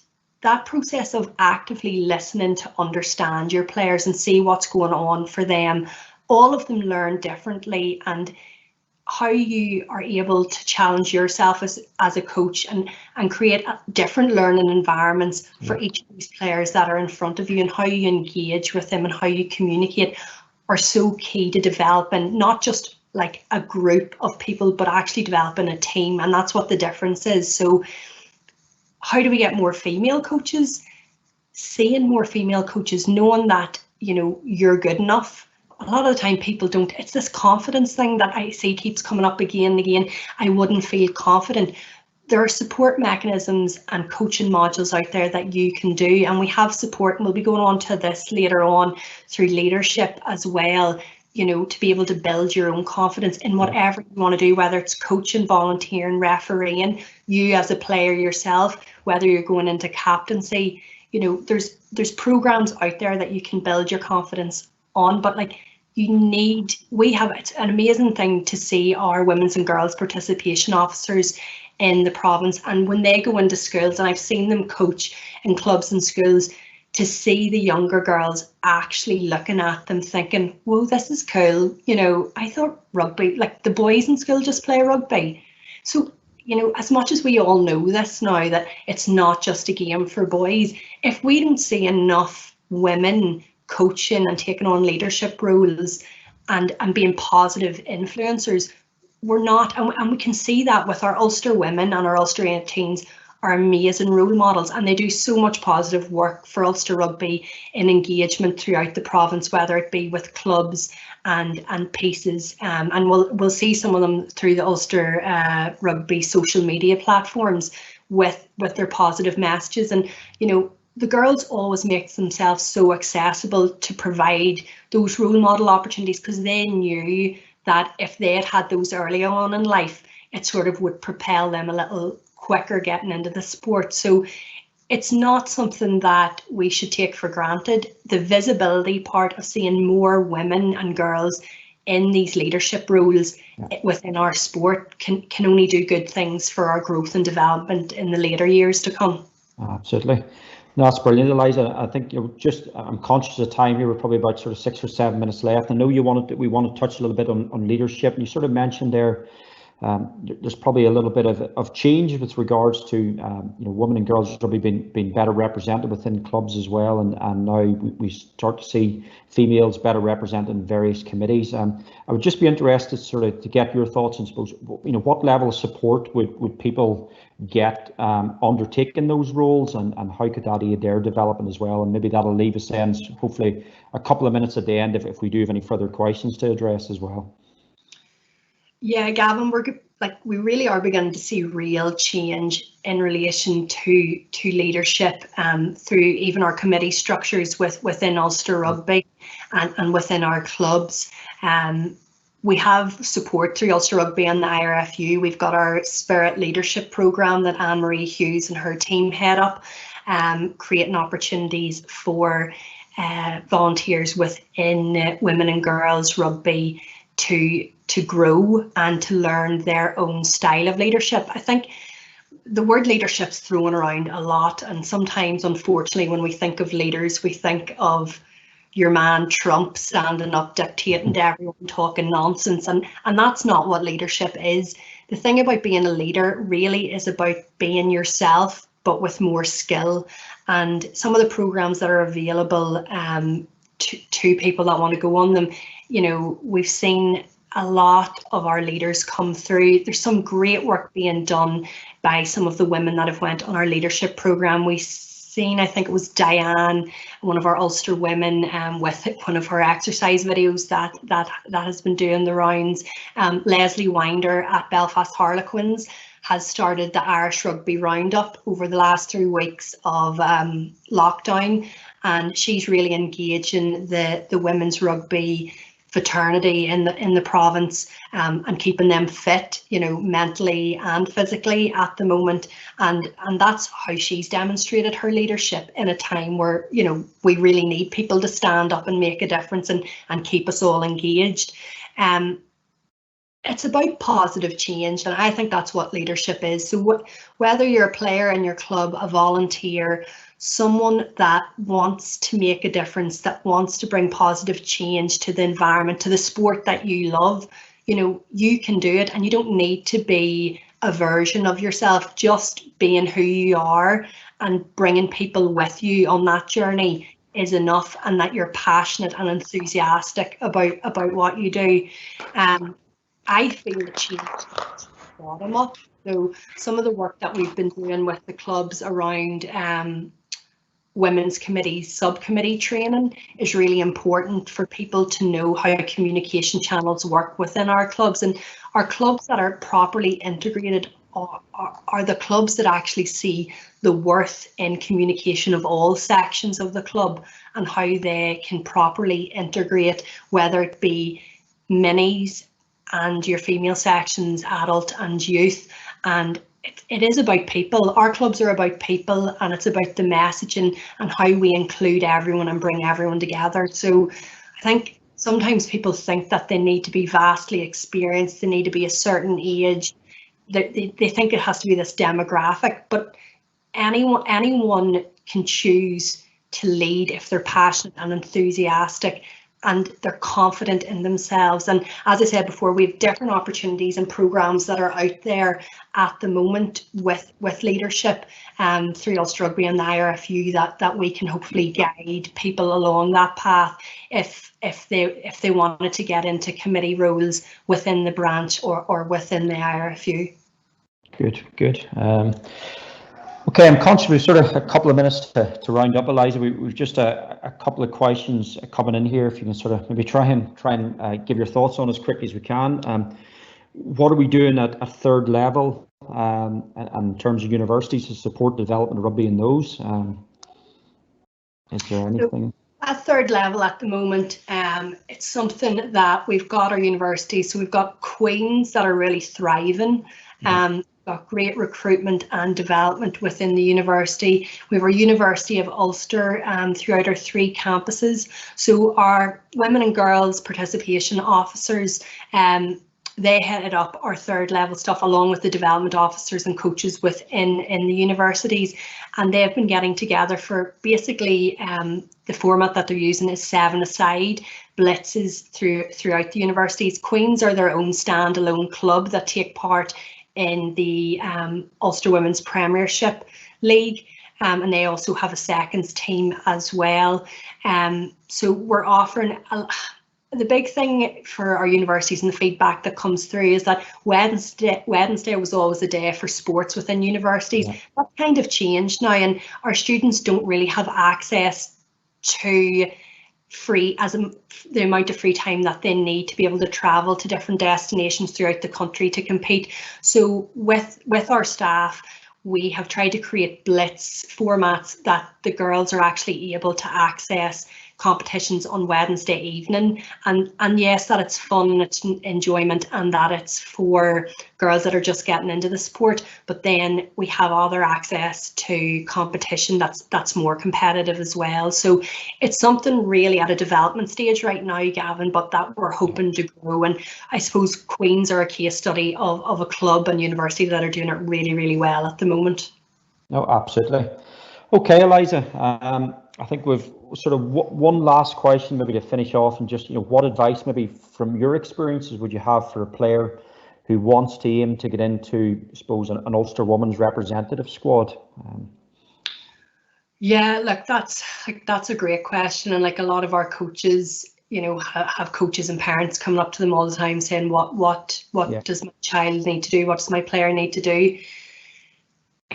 Speaker 2: process of actively listening to understand your players and see what's going on for them. All of them learn differently, and how you are able to challenge yourself as a coach and create different learning environments for each of these players that are in front of you, and how you engage with them and how you communicate are so key to developing not just like a group of people, but actually developing a team. And that's what the difference is. So how do we get more female coaches? Seeing more female coaches, knowing that, you know, you're good enough. A lot of the time people don't, it's this confidence thing that I see keeps coming up again and again. I wouldn't feel confident. There are support mechanisms and coaching modules out there that you can do, and we have support, and we'll be going on to this later on through leadership as well, you know, to be able to build your own confidence in whatever you want to do, whether it's coaching, volunteering, refereeing, you as a player yourself, whether you're going into captaincy. You know, there's programs out there that you can build your confidence on, but like, it's an amazing thing to see our women's and girls participation officers in the province, and when they go into schools, and I've seen them coach in clubs and schools, to see the younger girls actually looking at them thinking, whoa, this is cool. You know, I thought rugby, like the boys in school just play rugby. So, you know, as much as we all know this now, that it's not just a game for boys, if we don't see enough women coaching and taking on leadership roles and being positive influencers, we're not, and we can see that with our Ulster women and our Ulster 18s are amazing role models, and they do so much positive work for Ulster Rugby in engagement throughout the province, whether it be with clubs and pieces, and we'll see some of them through the Ulster Rugby social media platforms with their positive messages. And you know, the girls always make themselves so accessible to provide those role model opportunities, because they knew that if they had those early on in life, it sort of would propel them a little quicker getting into the sport. So it's not something that we should take for granted. The visibility part of seeing more women and girls in these leadership roles within our sport can only do good things for our growth and development in the later years to come.
Speaker 1: Absolutely. No, that's brilliant, Eliza. I think I'm conscious of time here. We're probably about sort of 6 or 7 minutes left. I know we want to touch a little bit on leadership, and you sort of mentioned there there's probably a little bit of change with regards to you know, women and girls rugby being better represented within clubs as well, and now we start to see females better represented in various committees. I would just be interested sort of to get your thoughts, and suppose, you know, what level of support would people get undertaking those roles, and how could that aid their development as well? And maybe that'll leave us then hopefully a couple of minutes at the end if we do have any further questions to address as well.
Speaker 2: Yeah, Gavin, we really are beginning to see real change in relation to leadership through even our committee structures within Ulster Rugby and within our clubs. We have support through Ulster Rugby and the IRFU. We've got our Spirit Leadership Programme that Anne-Marie Hughes and her team head up, creating opportunities for volunteers within women and girls rugby to grow and to learn their own style of leadership. I think the word leadership's thrown around a lot, and sometimes, unfortunately, when we think of leaders, we think of your man Trump standing up, dictating to everyone, talking nonsense, and that's not what leadership is. The thing about being a leader really is about being yourself, but with more skill. And some of the programs that are available to people that want to go on them, you know, we've seen a lot of our leaders come through. There's some great work being done by some of the women that have went on our leadership program. We've seen, I think it was Diane, one of our Ulster women, with one of her exercise videos that has been doing the rounds. Leslie Winder at Belfast Harlequins has started the Irish Rugby Roundup over the last 3 weeks of lockdown, and she's really engaging the women's rugby fraternity in the province, and keeping them fit, you know, mentally and physically at the moment, and that's how she's demonstrated her leadership in a time where, you know, we really need people to stand up and make a difference and keep us all engaged. It's about positive change, and I think that's what leadership is. So whether you're a player in your club, a volunteer, someone that wants to make a difference, that wants to bring positive change to the environment, to the sport that you love, you know, you can do it, and you don't need to be a version of yourself. Just being who you are and bringing people with you on that journey is enough, and that you're passionate and enthusiastic about what you do. I feel the change bottom up. So some of the work that we've been doing with the clubs around women's committee, subcommittee training is really important for people to know how communication channels work within our clubs. And our clubs that are properly integrated are the clubs that actually see the worth in communication of all sections of the club, and how they can properly integrate, whether it be minis and your female sections, adult and youth. And it is about people. Our clubs are about people, and it's about the messaging and how we include everyone and bring everyone together. So I think sometimes people think that they need to be vastly experienced, they need to be a certain age, they think it has to be this demographic, but anyone can choose to lead if they're passionate and enthusiastic and they're confident in themselves. And as I said before, we have different opportunities and programs that are out there at the moment with leadership through Ulster Rugby and the IRFU that we can hopefully guide people along that path if they wanted to get into committee roles within the branch or within the IRFU.
Speaker 1: Good. Okay, I'm conscious we've sort of a couple of minutes to round up, Eliza. We've just a couple of questions coming in here. If you can sort of maybe try and give your thoughts on as quickly as we can. What are we doing at third level and in terms of universities to support the development of rugby in those? Is there anything?
Speaker 2: At third level at the moment, it's something that we've got our universities. So we've got Queen's that are really thriving. Got great recruitment and development within the university. We have our University of Ulster throughout our 3 campuses. So our women and girls participation officers, they headed up our third level stuff along with the development officers and coaches within the universities, and they've been getting together for basically the format that they're using is 7-a-side blitzes throughout the universities. Queen's are their own standalone club that take part in the Ulster Women's Premiership League, and they also have a seconds team as well. So we're offering the big thing for our universities, and the feedback that comes through is that Wednesday was always a day for sports within universities. Yeah. That kind of changed now, and our students don't really have access to the amount of free time that they need to be able to travel to different destinations throughout the country to compete. So with our staff, we have tried to create blitz formats that the girls are actually able to access competitions on Wednesday evening, and yes, that it's fun and it's enjoyment and that it's for girls that are just getting into the sport, but then we have other access to competition that's more competitive as well. So it's something really at a development stage right now, Gavin, but that we're hoping to grow. And I suppose Queen's are a case study of a club and university that are doing it really, really well at the moment.
Speaker 1: No, absolutely. Okay, Eliza, I think we've sort of one last question, maybe to finish off, and just, what advice, maybe from your experiences, would you have for a player who wants to aim to get into, I suppose, an Ulster women's representative squad?
Speaker 2: Yeah, look, that's a great question, and like a lot of our coaches, have coaches and parents coming up to them all the time saying, what does my child need to do? What does my player need to do?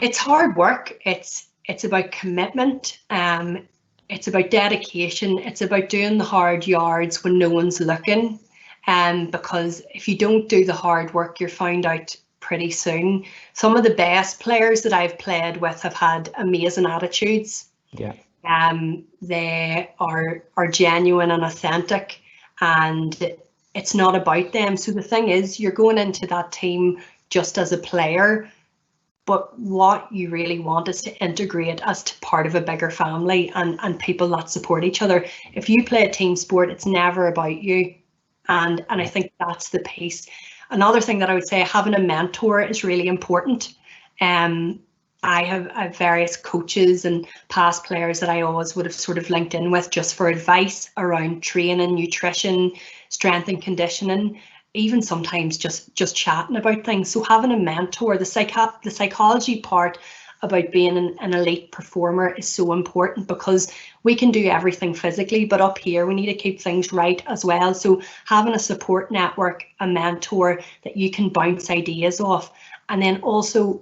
Speaker 2: It's hard work. It's about commitment. It's about dedication. It's about doing the hard yards when no one's looking. Because if you don't do the hard work, you're found out pretty soon. Some of the best players that I've played with have had amazing attitudes.
Speaker 1: Yeah.
Speaker 2: They are genuine and authentic, and it's not about them. So the thing is, you're going into that team just as a player, but what you really want is to integrate as to part of a bigger family and people that support each other. If you play a team sport, it's never about you. And I think that's the piece. Another thing that I would say, having a mentor is really important. I have various coaches and past players that I always would have sort of linked in with just for advice around training, nutrition, strength and conditioning, even sometimes just chatting about things. So having a mentor, the psychology part about being an elite performer is so important, because we can do everything physically, but up here we need to keep things right as well. So having a support network, a mentor that you can bounce ideas off, and then also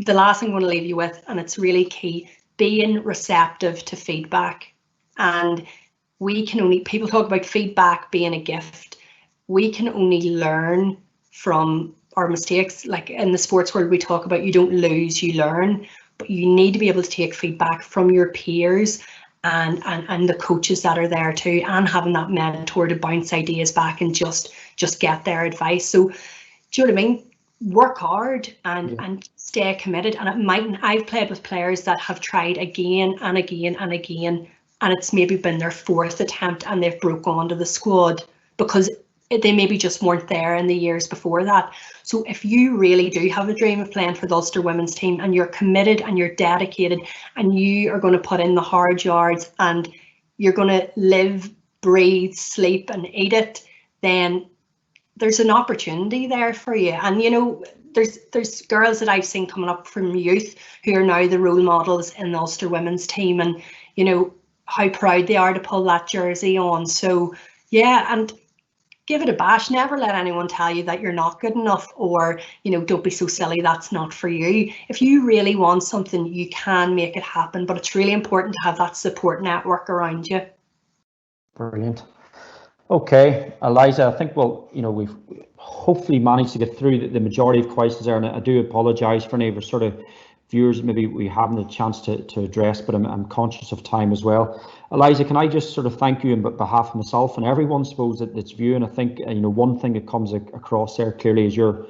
Speaker 2: the last thing I want to leave you with, and it's really key, being receptive to feedback. And people talk about feedback being a gift. We can only learn from our mistakes. Like in the sports world, we talk about you don't lose, you learn, but you need to be able to take feedback from your peers and the coaches that are there too, and having that mentor to bounce ideas back and just get their advice. So, do you know what I mean? Work hard and stay committed. And it mightn't. I've played with players that have tried again and again and again, and it's maybe been their fourth attempt and they've broke onto the squad because they maybe just weren't there in the years before that. So if you really do have a dream of playing for the Ulster women's team, and you're committed and you're dedicated and you are going to put in the hard yards and you're going to live, breathe, sleep and eat it, then there's an opportunity there for you. And there's girls that I've seen coming up from youth who are now the role models in the Ulster women's team, and how proud they are to pull that jersey on. So yeah, and give it a bash. Never let anyone tell you that you're not good enough, or don't be so silly, that's not for you. If you really want something, you can make it happen, but it's really important to have that support network around you.
Speaker 1: Brilliant. Okay, Eliza, I think we've hopefully managed to get through the majority of questions there, and I do apologise for any of our sort of viewers maybe we haven't had a chance to address, but I'm conscious of time as well. Eliza, can I just sort of thank you on behalf of myself and everyone, I suppose, that's viewing. I think one thing that comes across there clearly is your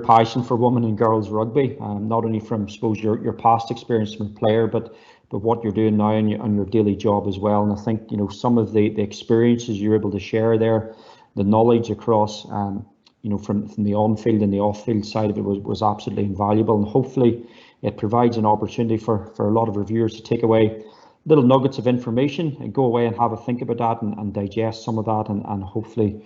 Speaker 1: passion for women and girls rugby, not only from, I suppose, your past experience from a player, but what you're doing now on your daily job as well. And I think some of the experiences you're able to share there, the knowledge across from the on-field and the off-field side of it was absolutely invaluable, and hopefully it provides an opportunity for a lot of reviewers to take away little nuggets of information and go away and have a think about that and digest some of that, and hopefully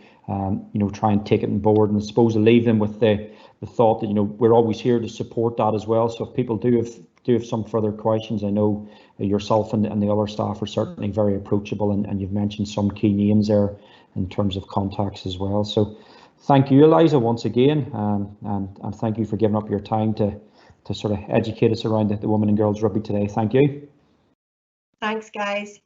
Speaker 1: try and take it on board, and I suppose leave them with the thought that we're always here to support that as well. So if people do have some further questions, I know yourself and the other staff are certainly very approachable, and you've mentioned some key names there in terms of contacts as well. So thank you, Eliza, once again, and thank you for giving up your time to sort of educate us around the women and girls rugby today. Thank you.
Speaker 2: Thanks, guys.